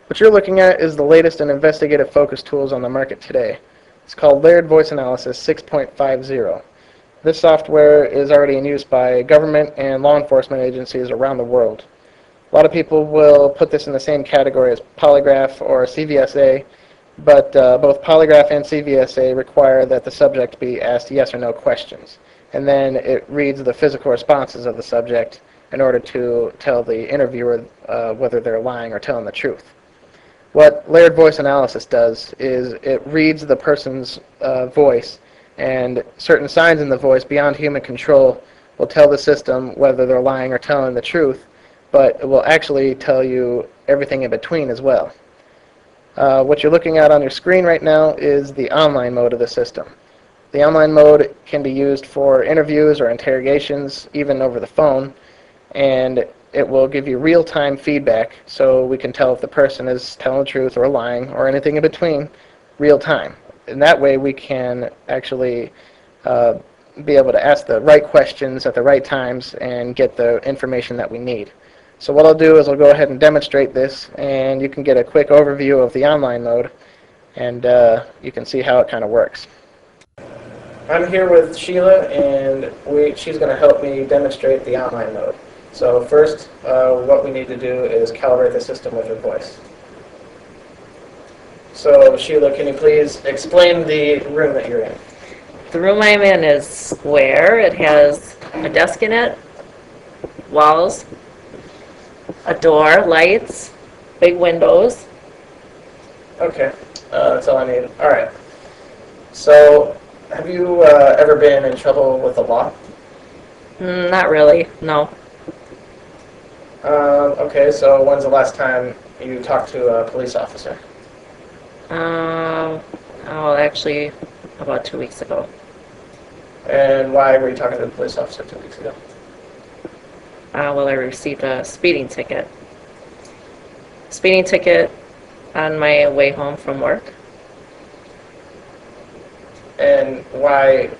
What you're looking at is the latest in investigative focus tools on the market today. It's called Layered Voice Analysis 6.50. This software is already in use by government and law enforcement agencies around the world. A lot of people will put this in the same category as polygraph or CVSA, but both polygraph and CVSA require that the subject be asked yes or no questions, and then it reads the physical responses of the subject in order to tell the interviewer whether they're lying or telling the truth. What layered voice analysis does is it reads the person's voice, and certain signs in the voice beyond human control will tell the system whether they're lying or telling the truth, but it will actually tell you everything in between as well. What you're looking at on your screen right now is the online mode of the system. The online mode can be used for interviews or interrogations, even over the phone, and it will give you real-time feedback so we can tell if the person is telling the truth or lying or anything in between real-time. And that way we can actually be able to ask the right questions at the right times and get the information that we need. So what I'll do is I'll go ahead and demonstrate this, and you can get a quick overview of the online mode, and you can see how it kind of works. I'm here with Sheila, and she's going to help me demonstrate the online mode. So first, what we need to do is calibrate the system with her voice. So Sheila, can you please explain the room that you're in? The room I'm in is square. It has a desk in it, walls, a door, lights, big windows. Okay, that's all I need. All right. So, have you ever been in trouble with the law? Not really, no. Okay, so when's the last time you talked to a police officer? Actually, about 2 weeks ago. And why were you talking to the police officer 2 weeks ago? Well, I received a speeding ticket. Speeding ticket on my way home from work. And why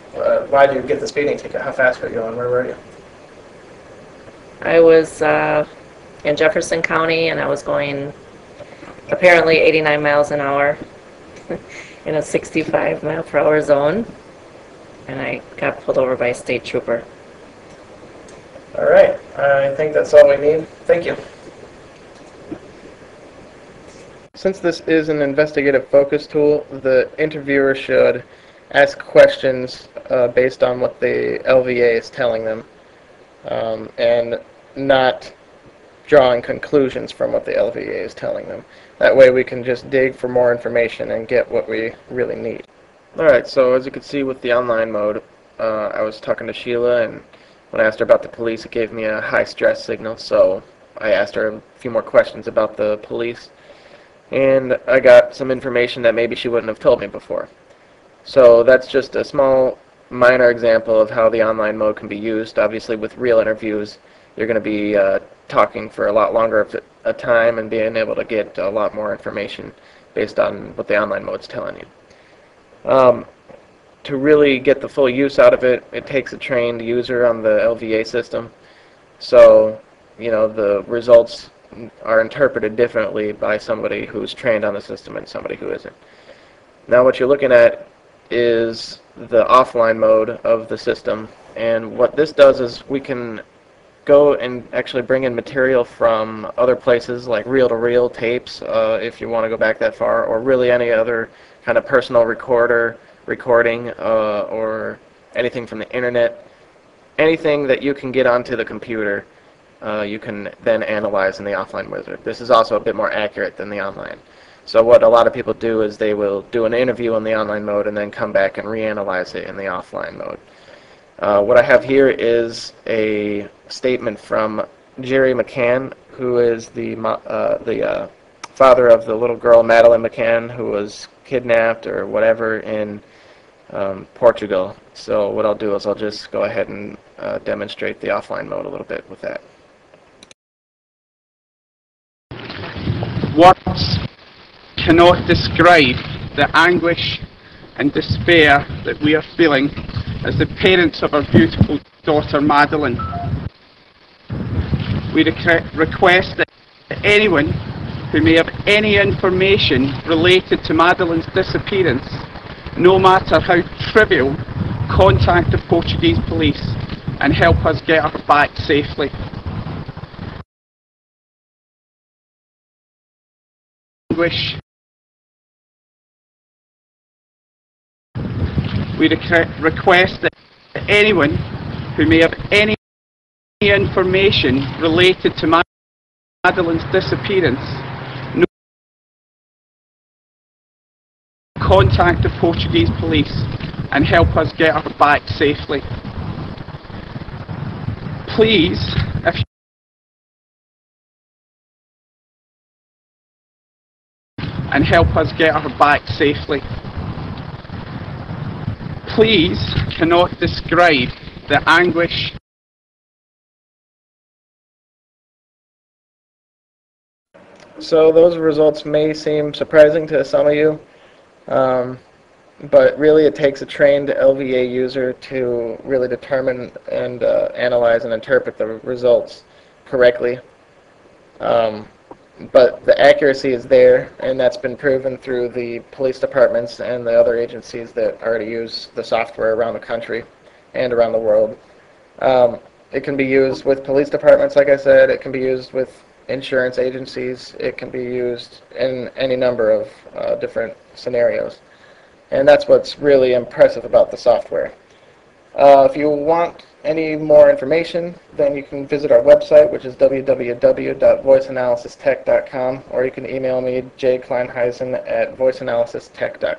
did you get the speeding ticket? How fast were you going? Where were you? I was in Jefferson County, and I was going apparently 89 miles an hour in a 65-mile-per-hour zone, and I got pulled over by a state trooper. All right. I think that's all we need. Thank you. Since this is an investigative focus tool, the interviewer should ask questions based on what the LVA is telling them, and not drawing conclusions from what the LVA is telling them. That way we can just dig for more information and get what we really need. Alright, so as you can see with the online mode, I was talking to Sheila, and when I asked her about the police, it gave me a high stress signal, so I asked her a few more questions about the police, and I got some information that maybe she wouldn't have told me before. So that's just a small, minor example of how the online mode can be used. Obviously, with real interviews, you're going to be talking for a lot longer of a time and being able to get a lot more information based on what the online mode's telling you. To really get the full use out of it, it takes a trained user on the LVA system. So, you know, the results are interpreted differently by somebody who's trained on the system and somebody who isn't. Now what you're looking at is the offline mode of the system, and what this does is we can go and actually bring in material from other places like reel-to-reel tapes, if you want to go back that far, or really any other kind of personal recording, or anything from the internet. Anything that you can get onto the computer, you can then analyze in the offline wizard. This is also a bit more accurate than the online. So what a lot of people do is they will do an interview in the online mode and then come back and reanalyze it in the offline mode. What I have here is a statement from Jerry McCann, who is the father of the little girl Madeleine McCann, who was kidnapped or whatever in Portugal. So what I'll do is I'll just go ahead and demonstrate the offline mode a little bit with that. Words cannot describe the anguish and despair that we are feeling as the parents of our beautiful daughter Madeleine. We request that anyone who may have any information related to Madeleine's disappearance, no matter how trivial, contact the Portuguese police and help us get her back safely. We request that anyone who may have any information related to Madeleine's disappearance contact the Portuguese police and help us get her back safely. Please, if you and help us get her back safely. Please cannot describe the anguish. So those results may seem surprising to some of you, but really it takes a trained LVA user to really determine and analyze and interpret the results correctly. But the accuracy is there, and that's been proven through the police departments and the other agencies that already use the software around the country and around the world. It can be used with police departments, like I said. It can be used with insurance agencies. It can be used in any number of different scenarios. And that's what's really impressive about the software. If you want any more information, then you can visit our website, which is www.voiceanalysistech.com, or you can email me, jkleinheisen@voiceanalysistech.com.